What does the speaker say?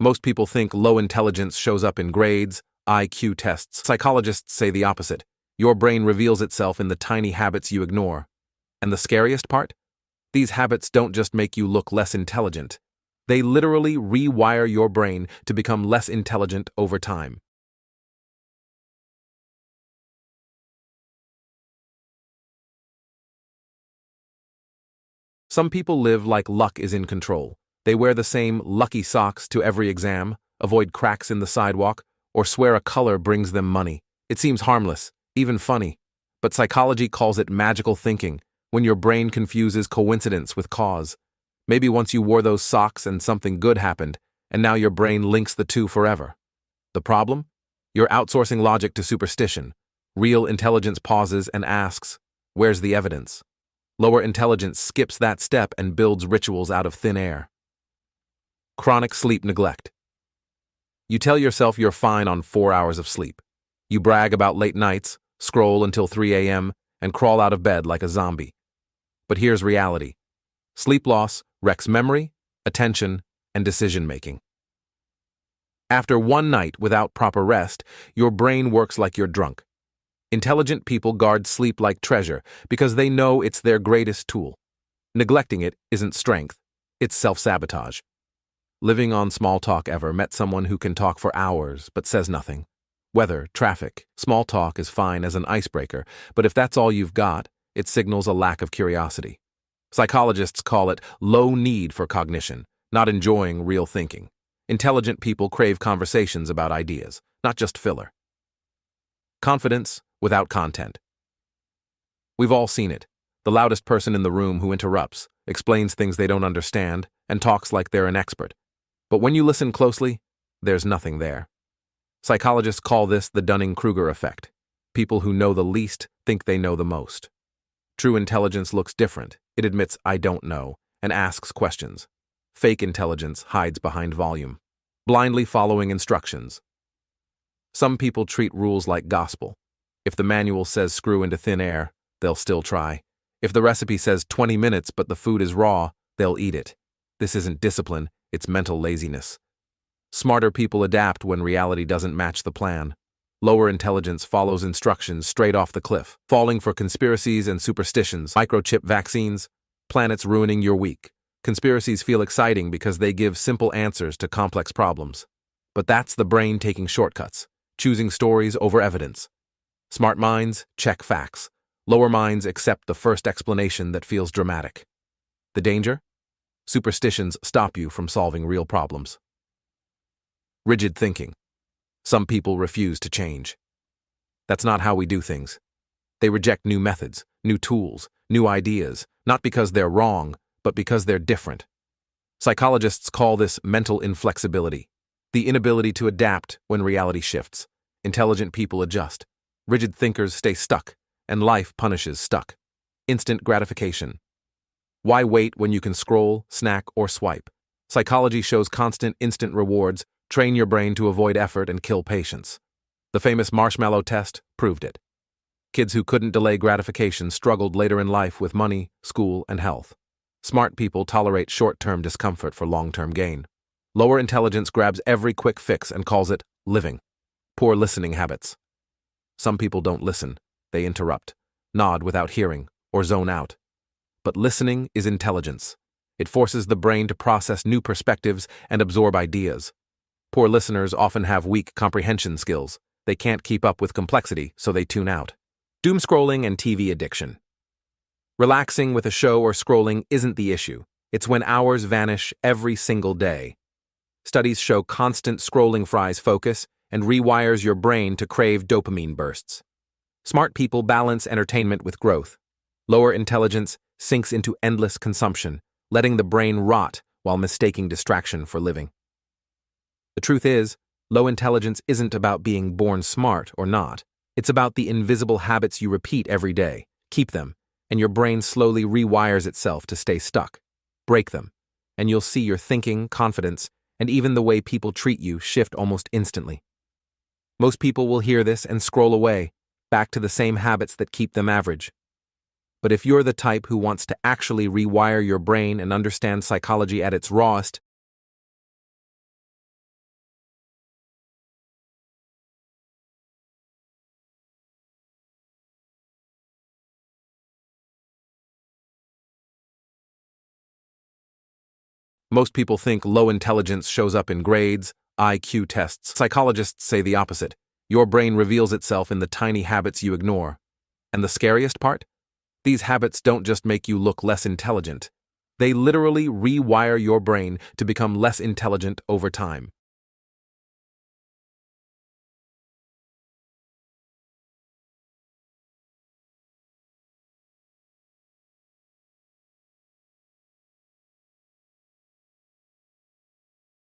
Most people think low intelligence shows up in grades, IQ tests. Psychologists say the opposite. Your brain reveals itself in the tiny habits you ignore. And the scariest part? These habits don't just make you look less intelligent. They literally rewire your brain to become less intelligent over time. Some people live like luck is in control. They wear the same lucky socks to every exam, avoid cracks in the sidewalk, or swear a color brings them money. It seems harmless, even funny. But psychology calls it magical thinking, when your brain confuses coincidence with cause. Maybe once you wore those socks and something good happened, and now your brain links the two forever. The problem? You're outsourcing logic to superstition. Real intelligence pauses and asks, where's the evidence? Lower intelligence skips that step and builds rituals out of thin air. Chronic sleep neglect. You tell yourself you're fine on 4 hours of sleep. You brag about late nights, scroll until 3 a.m., and crawl out of bed like a zombie. But here's reality. Sleep loss wrecks memory, attention, and decision-making. After one night without proper rest, your brain works like you're drunk. Intelligent people guard sleep like treasure because they know it's their greatest tool. Neglecting it isn't strength, it's self-sabotage. Living on small talk. Ever met someone who can talk for hours but says nothing? Weather, traffic, small talk is fine as an icebreaker, but if that's all you've got, it signals a lack of curiosity. Psychologists call it low need for cognition, not enjoying real thinking. Intelligent people crave conversations about ideas, not just filler. Confidence without content. We've all seen it. The loudest person in the room who interrupts, explains things they don't understand, and talks like they're an expert. But when you listen closely, there's nothing there. Psychologists call this the Dunning-Kruger effect. People who know the least think they know the most. True intelligence looks different. It admits, I don't know, and asks questions. Fake intelligence hides behind volume, blindly following instructions. Some people treat rules like gospel. If the manual says screw into thin air, they'll still try. If the recipe says 20 minutes but the food is raw, they'll eat it. This isn't discipline, it's mental laziness. Smarter people adapt when reality doesn't match the plan. Lower intelligence follows instructions straight off the cliff, falling for conspiracies and superstitions, microchip vaccines, planets ruining your week. Conspiracies feel exciting because they give simple answers to complex problems. But that's the brain taking shortcuts, choosing stories over evidence. Smart minds check facts. Lower minds accept the first explanation that feels dramatic. The danger? Superstitions stop you from solving real problems. Rigid thinking. Some people refuse to change. That's not how we do things. They reject new methods, new tools, new ideas, not because they're wrong, but because they're different. Psychologists call this mental inflexibility, the inability to adapt when reality shifts. Intelligent people adjust. Rigid thinkers stay stuck, and life punishes stuck. Instant gratification. Why wait when you can scroll, snack, or swipe? Psychology shows constant instant rewards train your brain to avoid effort and kill patience. The famous marshmallow test proved it. Kids who couldn't delay gratification struggled later in life with money, school, and health. Smart people tolerate short-term discomfort for long-term gain. Lower intelligence grabs every quick fix and calls it living. Poor listening habits. Some people don't listen. They interrupt, nod without hearing, or zone out. But listening is intelligence. It forces the brain to process new perspectives and absorb ideas. Poor listeners often have weak comprehension skills. They can't keep up with complexity, so they tune out. Doom scrolling and TV addiction. Relaxing with a show or scrolling isn't the issue. It's when hours vanish every single day. Studies show constant scrolling fries focus and rewires your brain to crave dopamine bursts. Smart people balance entertainment with growth. Lower intelligence sinks into endless consumption, letting the brain rot while mistaking distraction for living. The truth is, low intelligence isn't about being born smart or not. It's about the invisible habits you repeat every day. Keep them, and your brain slowly rewires itself to stay stuck. Break them, and you'll see your thinking, confidence, and even the way people treat you shift almost instantly. Most people will hear this and scroll away, back to the same habits that keep them average. But if you're the type who wants to actually rewire your brain and understand psychology at its rawest, Most people think low intelligence shows up in grades, IQ tests. Psychologists say the opposite. Your brain reveals itself in the tiny habits you ignore. And the scariest part? These habits don't just make you look less intelligent. They literally rewire your brain to become less intelligent over time.